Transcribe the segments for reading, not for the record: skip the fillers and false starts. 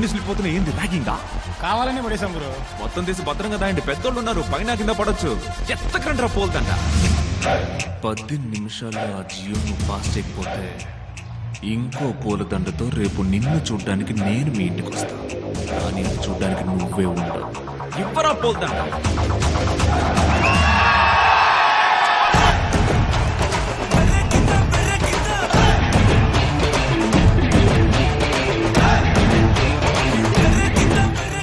అన్ని స్లిప్ ఏంది ర్యాగింగా? కావాలని పడేసాం గురు. మొత్తం తీసి భద్రంగా దాయండి, పెద్దోళ్ళు ఉన్నారు, పైన కింద పడొచ్చు. ఎత్తకండ్రా పోల్దంట. 10 నిమిషాల్లో ఆ జియో నువ్వు పాస్ చేయకపోతే ఇంకో పూలదండతో రేపు నిన్ను చూడ్డానికి నేను మీ ఇంటికి వస్తాను. కానీ చూడ్డానికి నువ్వే ఉండవు. ఇవ్వరా పోల్దండ.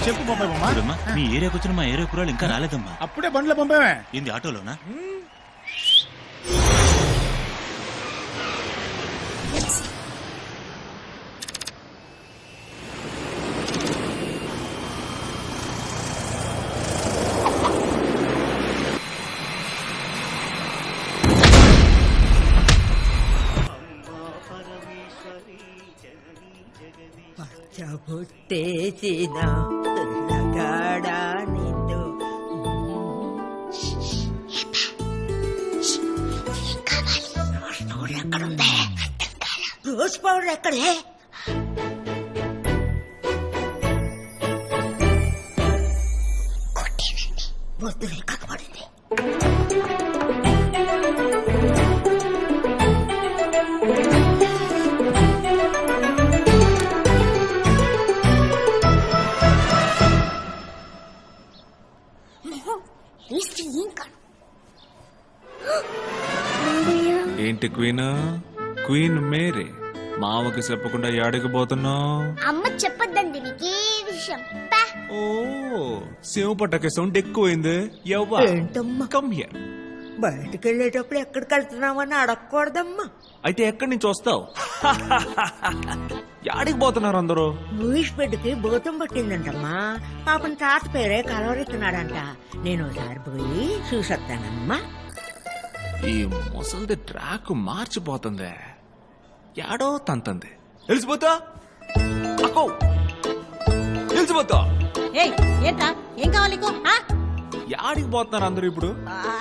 చెప్పు బాబాయ్ బొమ్మ. మీ ఏరియాకి వచ్చిన మా ఏరియా కురాలు ఇంకా రాలేదమ్మా. అప్పుడే బండ్లో పంపామే. ఏంది ఆటోలోనా? పుట్టేసిన పిల్లగాడా నిన్ను రోజ్ పౌడర్ ఎక్కడే? వద్దులే కనపడింది. ఏంటి క్వీన్? క్వీన్ మేరీ మామకి చెప్పకుండా యాడికి పోతున్నావు? అమ్మ చెప్పొద్దండి నీకే విషయం. ఓ సేవ పట్టకే సౌండ్ ఎక్కువైంది. ఏంటమ్మా కమ్ హియర్. బయటకు వెళ్ళేటప్పుడు ఎక్కడికి వెళ్తున్నామని అడగకూడదమ్మా. అయితే ఎక్కడి నుంచి వస్తావు? యాడికి పోతున్నారు అందరూ? మూవీస్ బెడ్కి భూతం పట్టిందంటమ్మా. పాపం తాత పేరే కలవరిస్తున్నాడంట. నేను ఒకసారి పోయి చూసొస్తానమ్మా. ఈ ముసలిది ట్రాక్ మార్చిపోతుంది. యాడో తంతంది. తెలిసిపోతా అక్కో, తెలిసిపోతా. ఏంటా ఏం కావాలి నీకు? యాడికి పోతున్నారు అందరూ ఇప్పుడు?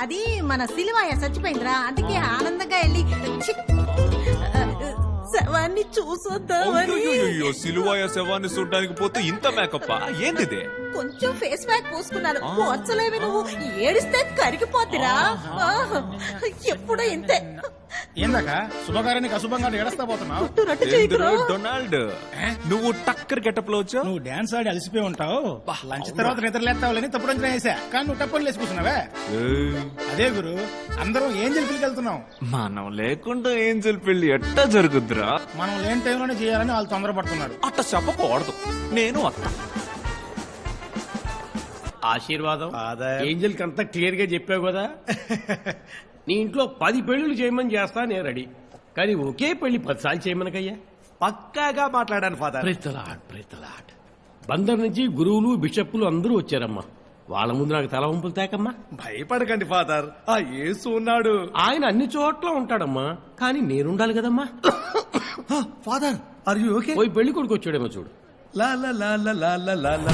అది మన సిలివాయ చచ్చిపోయిందిరా, అందుకే ఆనందంగా వెళ్ళి శవాన్ని చూసొద్దామని. సిలువాయ శవాన్ని చూడడానికి పోతే ఇంత మేకప్ ఏంటిది? కొంచెం ఫేస్ ప్యాక్ పూసుకున్నాను. పోర్చలేవి నువ్వు ఏడిస్తే కరిగిపోతురా. ఎప్పుడూ ఇంతే. ఏందాక శుభకార్యానికి అశుభంగా ఏడస్తా పోతున్నావు? డొనాల్డ్ నువ్వు టక్కర్ గెటప్ లో వచ్చావు. నువ్వు డాన్స్ ఆడి అలసిపోయి ఉంటావు. లంచ్ తర్వాత నిద్రలేస్తావులని తప్పుడు అంచనా వేసా. కానీ నువ్వు టప్పని లేచి కూర్చున్నావే. అదే గురు, అందరం ఏంజల్ పెళ్లికి వెళ్తున్నాం. మనం లేకుండా ఏంజల్ పెళ్లి ఎట్టా జరుగుద్దిరా? మనం లేని టైంలోనే చేయాలని వాళ్ళు తొందరపడుతున్నారు. అట్ట చెప్పకూడదు. నేను అత్త ఆశీర్వాదం ఏంజల్ కి అంతా క్లియర్ గా చెప్పావు కదా. నీ ఇంట్లో 10 పెళ్లిళ్ళు చేయమని చేస్తా నేను రెడీ. కానీ ఒకే పెళ్లి 10 సార్లు చేయమనకయ్యా. పక్కాగా మాట్లాడాను ఫాదర్. ప్రెత్తలాట్ బందర్ నుంచి గురువులు బిషప్పులు అందరూ వచ్చారమ్మా. వాళ్ళ ముందు నాకు తల వంపులు తేకమ్మా. భయపడకండి ఫాదర్, ఆ యేసు ఉన్నాడు. ఆయన అన్ని చోట్ల ఉంటాడమ్మా, కానీ నేనుండాలి కదమ్మా. Father are you okay? పోయి పెళ్లి కొడుకు వచ్చాడేమో చూడు. లా లా లా లా లా లా లా లా.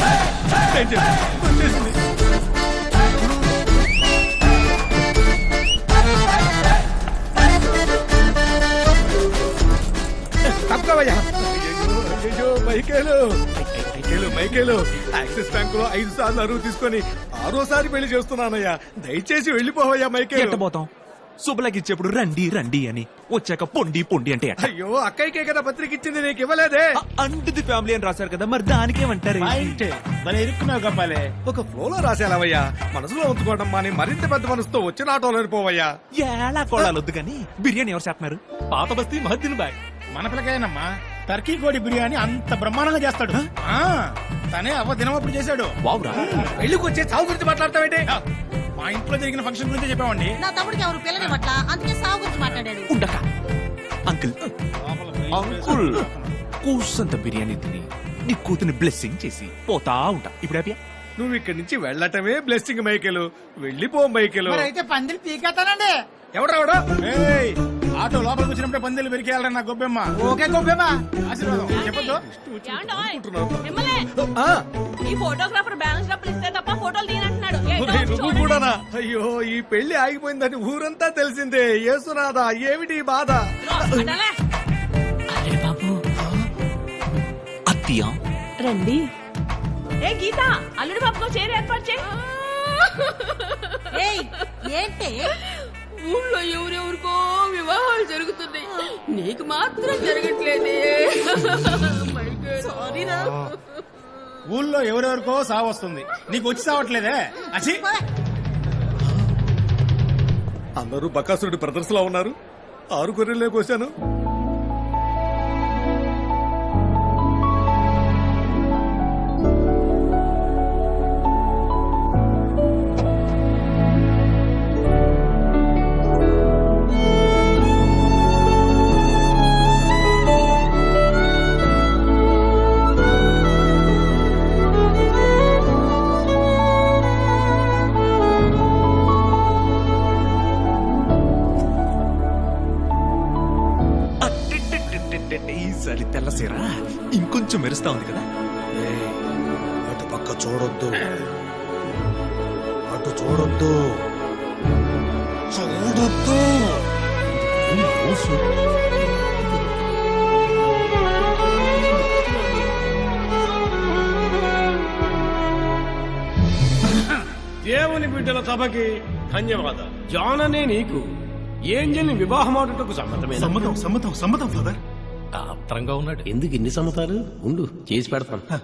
తప్పవయ్యా. అయ్యో మైకేలు యాక్సిస్ బ్యాంక్ లో 5 సార్లు అరువు తీసుకొని 6వసారి పెళ్లి చేస్తున్నానయ్యా. దయచేసి వెళ్ళిపోవయ్యా మైకేలు. ఎట్టబోతాం? శుభలకి ఇచ్చేప్పుడు రండి రండి అని, వచ్చాక పొండి పొండి అంటే అయ్యో అక్కయ్యకే కదా పత్రిక ఇచ్చింది, నీకు ఇవ్వలేదే. అంటుది ఫ్యామిలీ అని రాశారు కదా, మరి దానికేమంటారు? ఇరుక్కున్నావు కప్పాలే. ఒక ఫ్లోలో రాసేలావయ్యా, మనసులో ఉంచుకోవడం మాని మరింత పెద్ద మనసుతో వచ్చిన ఆటోలో పోవయ్యా. ఎలా కోడాలొద్దు కానీ బిర్యానీ ఎవరు చేస్తున్నారు? పాత బస్తీ మహద్దీన్ బాయ్. మన పిల్లకాయనమ్మా టర్కీ కోడి బిర్యానీ అంత బ్రహ్మాండంగా చేస్తాడు. తనే అవ్వ దినమప్పుడు చేశాడు. వావురా, పెళ్లికి వచ్చే చావు గురించి మాట్లాడతావేంటి? మా ఇంట్లో జరిగిన ఫంక్షన్ గురించి చెప్పామండి. నా తమ్ముడికి ఎవరు పిల్లని పట్ల, అందుకే సాగు గురించి మాట్లాడాడు. ఉండక అంకుల్ అంకుల్ కూసంత బిర్యానీ తిని నీ కూతుని బ్లెస్సింగ్ చేసి పోతా ఉంటా. ఇప్పుడు హ్యాపీయా? నువ్వు ఇక్కడి నుంచి వెళ్ళటమే బ్లెస్సింగ్ మైకేలు. వెళ్ళిపో మైకేలు. అయితే పందిరి పీకేస్తానండి. ఎవడెవడో ఆటో లోపలికి వచ్చినప్పుడే పందిలు పెరికేయాలన్న గొబ్బెమ్మ. ఓకే గొబ్బెమ్మ, ఆశీర్వాదం చెప్పొద్దు. ఈ ఫోటోగ్రాఫర్ బ్యాలెన్స్ డబ్బులు ఇస్తే తప్ప ఫోటోలు తీయనంటున్నాడు. నువ్వు కూడానా? అయ్యో ఈ పెళ్లి ఆగిపోయిందని ఊరంతా తెలిసిందే. యేసునాథా ఏమిటి బాధ? అరే బాబు, అత్తియా రండి. ఏ గీత అల్లుడు బాబుకో చీర ఏర్పాటు చేయి. ఏయ్, ఏంటి? ఊళ్ళో ఎవరెవరికో వివాహాలు జరుగుతున్నాయి, నీకు మాత్రం జరగట్లేదే. సారీరా. ఊళ్ళో ఎవరెవరికో సావు వస్తుంది, నీకు వచ్చి సావట్లేదే. అచ్చి అందరూ బకాసురుడి బ్రదర్స్ లా ఉన్నారు. 6 గొర్రెలే కోసాను. ఈసారి తెల్లసీరా ఇంకొంచెం మెరుస్తా ఉంది కదా. అటు పక్క చూడొద్దు, అటు చూడొద్దు, చూడొద్దు. దేవుని బిడ్డల సభకి ధన్యవాదాలు. జాన్ అనే నీకు ఏంజల్ని వివాహమాడుటకు సమ్మతమేనా? సమ్మతం ఫాదర్. ఆత్రంగా ఉన్నాడు. ఎందుకు ఇన్ని సమ్మతాలు? ఉండు, చేసి పెడతాను.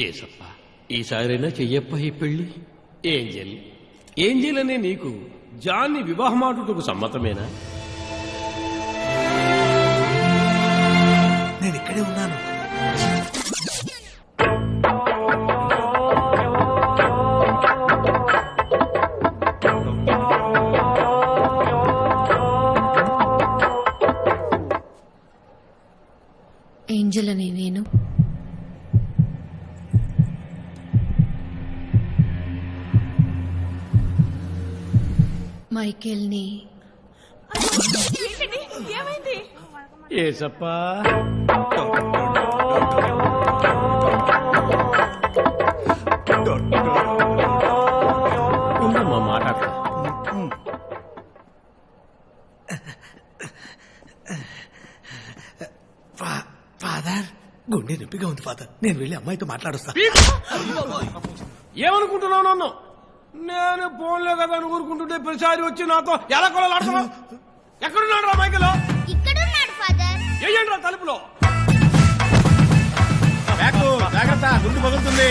ఏసప్ప, ఈసారైనా చెయ్యప్ప ఈ పెళ్లి. ఏంజల్ అనే నీకు జాన్ని వివాహమాడుటకు సమ్మతమేనా? నేను ఇక్కడే ఉన్నాను. ఏంజల్ అనే నేను మైకేల్ని ఏంటండి? ఏమైంది? ఏసప్ప, ఉండమ్మా, మాట్లాడతా. ఫాదర్, గుండె నొప్పిగా ఉంది ఫాదర్. నేను వెళ్ళి అమ్మాయితో మాట్లాడుస్తా. ఏమనుకుంటున్నావు నన్ను? నేను ఫోన్లే కదా అని ఊరుకుంటుంటే ప్రతిసారి వచ్చి నాతో ఎలా కొలాడుతున్నావు? ఎక్కడున్నాడు రా మైకలో? ఇక్కడున్నాడు ఫాదర్. ఏయండి రా తలుపులో. జాగ్రత్త, గుండు పగులుతుంది.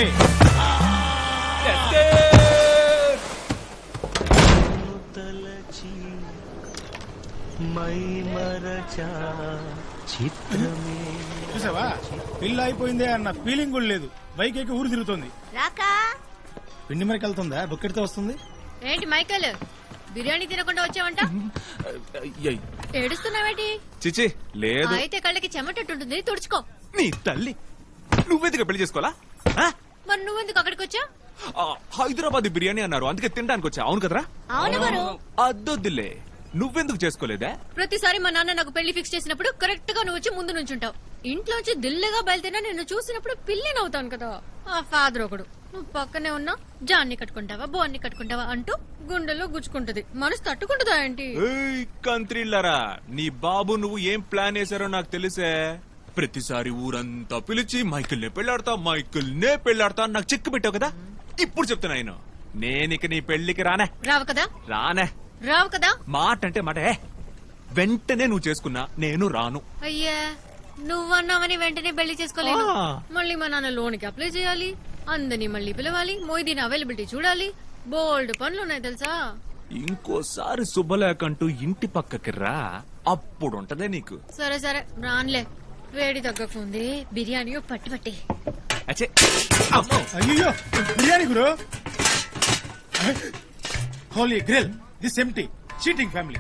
చూసావా, పిల్ల అయిపోయిందే అన్న ఫీలింగ్ కూడా లేదు. బైక్ ఎక్కి ఊరు తిరుగుతుంది. రాకా పిండి మరికి వెళ్తుందా, బుక్కెడితే వస్తుంది. ఏంటి మైకేల్, బిర్యానీ తినకుండా వచ్చావంట? ఏడుస్తున్నావేంటి? చిచి లేదు. అయితే కళ్ళకి చెమటట్టుంటుంది, తుడుచుకో. నీ తల్లి, నువ్వెందుకు పెళ్లి చేసుకోవాలా? మరి నువ్వెందుకు అక్కడికి వచ్చా? హైదరాబాద్ బిర్యానీ అన్నారు, అందుకే తినడానికి వచ్చా. అవును కదరా? అవును గురు. అద్దొద్దులే, నువ్వెందుకు చేసుకోలేదా? ప్రతిసారి మా నాన్న నాకు పెళ్లి ఫిక్స్ చేసినప్పుడు కరెక్ట్ గా నువ్వు వచ్చి ముందు నుంచుంటావు. ఇంట్లోంచి దిల్లుగా బయలుదేరినా నిన్ను చూసినప్పుడు పిల్లినవుతాను కదా. ఆ ఫాదర్ ఒకడు, నువ్వు పక్కనే ఉన్నా జాన్ని కట్టుకుంటావా బోన్ని కట్టుకుంటావా అంటూ గుండెల్లో గుచ్చుకుంటది. మనసు తట్టుకుంటుందా ఏంటి? కంత్రిల్లరా, నీ బాబు నువ్వు ఏం ప్లాన్ వేశారో నాకు తెలిసే. ప్రతిసారి ఊరంతా పిలిచి మైకిల్ నే పెళ్లాడతా అని నాకు చెక్కు పెట్టావు కదా. ఇప్పుడు చెప్తున్నా నేనిక నీ పెళ్లికి రానే రావు కదా. మాట అంటే మాట. వెంటనే నువ్వు చేసుకున్నా నేను రాను. అయ్యా, నువ్వన్నావని వెంటనే పెళ్లి చేసుకోలేదు. మళ్ళీ మా నాన్న లోన్కి అప్లై చేయాలి, అందరినీ మళ్ళీ పిలవాలి, మొయిదీన్ అవైలబిలిటీ చూడాలి, బోల్డ్ పనులు ఉన్నాయి తెలుసా. ఇంకోసారి శుభలేకంటూ ఇంటి పక్కకి రా, అప్పుడు ఉంటదే నీకు. సరే రాన్లే, వేడి తగ్గకుంది. బిర్యానీ పట్టి అయ్యో, బిర్యానీ గురు. Holy grill, this empty cheating family.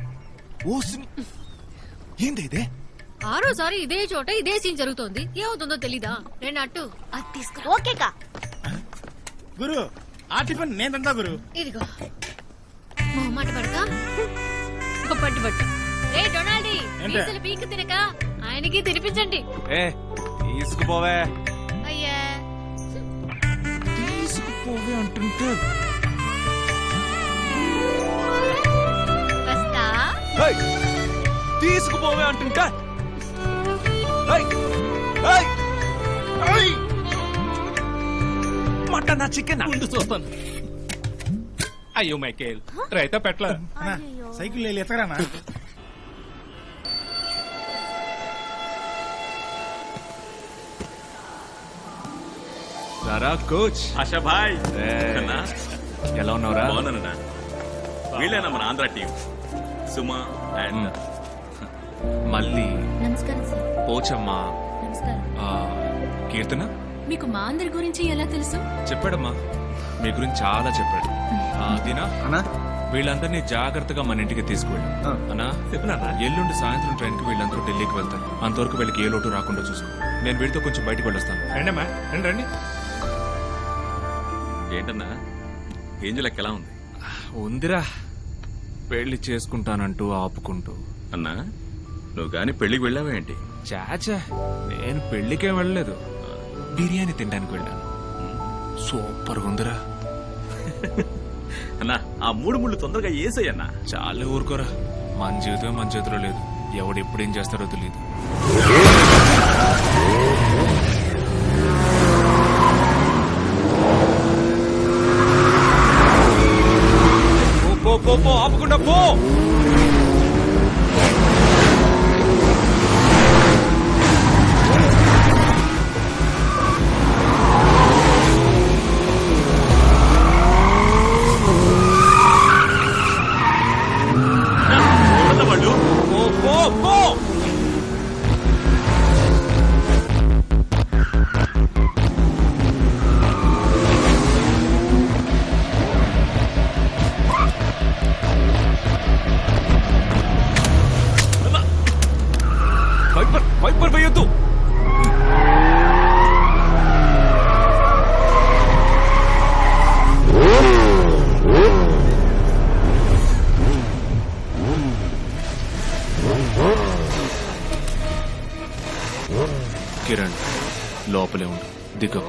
ఏంది ఇదే? ఆరోసారి ఇదే చోట ఇదే సీన్ జరుగుతోంది. ఏమవుతుందో తెలీదా? నేను అట్టు అది తీసుకురా. ఓకేకా గురు, ఆ టిఫిన్ నేనంతా గురు. ఇదిగో మొహమాట పడతా పట్టు. రే డొనాల్డీ, పీసులు పీక తినక ఆయనకి తినిపించండి. తీసుకుపోవే. అయ్యా, తీసుకుపోవే అంటుంటే వస్తా. తీసుకుపోవే అంటుంటా. ఎక్కడ నా చికెన్ చూస్తాను. అయ్యో మైకేల్ రైతా పెట్ల అన్నా, సైకిల్ వెళ్ళి ఎత్తరానా? రారా కోచ్. ఆశా భాయ్ ఏయ్, ఎలా ఉన్నావురా? బాగున్నానన్నా. వీళ్ళేనా మన ఆంధ్ర టీం, సుమా అండ్ మళ్ళీ నమస్కారం సార్. పోచమ్మా, నమస్కారం. ఆ, కీర్తన మీకు మా అందరి గురించి ఎలా తెలుసు? చెప్పాడమ్మా, మీ గురించి చాలా చెప్పాడు. దినా వీళ్ళందరినీ జాగ్రత్తగా మన ఇంటికి తీసుకువెళ్ళు. అన్నా ఎల్లుండి సాయంత్రం ట్రైన్ కి వీళ్ళందరూ ఢిల్లీకి వెళ్తారు. అంతవరకు వీళ్ళకి ఏ లోటు రాకుండా చూసుకో. నేను వీళ్ళతో కొంచెం బయటకు వెళ్ళొస్తాను. రండమ్మా, రండి రండి. ఏంటన్నా ఏంజలకి ఎలా ఉంది? ఉందిరా, పెళ్లి చేసుకుంటానంటూ ఆపుకుంటూ. అన్నా నువ్వు గాని పెళ్లికి వెళ్ళావేంటి? చాచా, నేను పెళ్లికేం వెళ్ళలేదు, బిర్యానీ తినడానికి వెళ్ళాను. సూపర్ ఉందిరా. అన్నా ఆ 3 ముళ్ళు తొందరగా ఏసయ్యన్నా. చాలా ఊరుకోరా, మన జీవితం మన చేతిలో లేదు. ఎవడు ఎప్పుడేం చేస్తారో తెలియదు. పో పో పో, ఆపకుండా పో. వాళ్ళు పో పో పో. వైపర్ వైపర్ వేయొద్దు. కిరణ్ లోపలే ఉండు, దిగకు.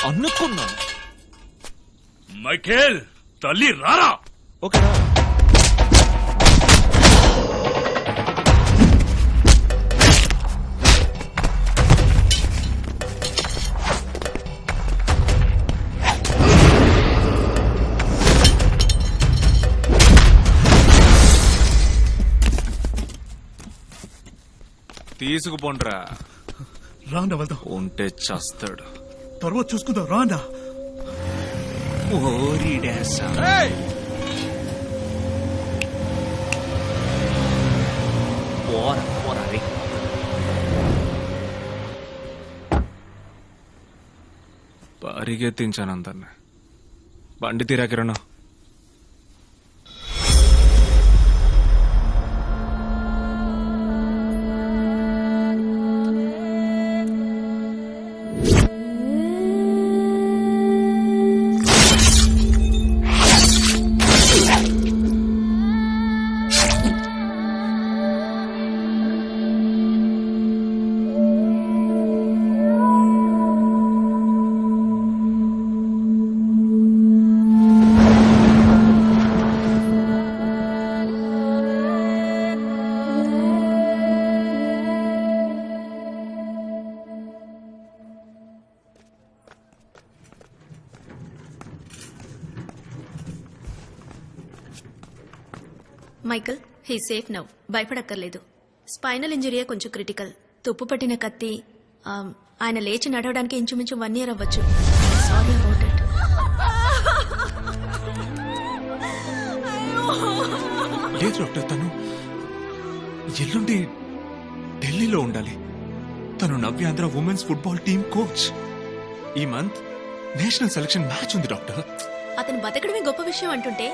అనుకున్నాను. మైకేల్ తల్లి రారా. ఓకేనా? తీసుకుపోండ్రా. రాండా వెళ్దాం, ఉంటే చస్తాడు. తర్వాత చూసుకుందాం. రాండా. ఓరి డాసా. పోరా పోరా రే. పరిగెత్తించాను అందరిని. బండి తీరా Kiran. Michael he safe now భయపడక్కర్లేదు. స్పైనల్ ఇంజరీయే కొంచెం క్రిటికల్. తుప్పు పట్టిన కత్తి. ఆయన లేచి నడవడానికి ఇంచుమించు 1 year అవ్వచ్చు. Sorry about it. లేదు డాక్టర్, తను ఎల్లుండి ఢిల్లీలో ఉండాలి. తను నవ్యాంధ్ర ఉమెన్స్ ఫుట్బాల్ టీమ్ కోచ్. ఈ మంత్ నేషనల్ సెలక్షన్ మ్యాచ్ ఉంది డాక్టర్. అతను బతకడమే గొప్ప విషయం అంటుంటే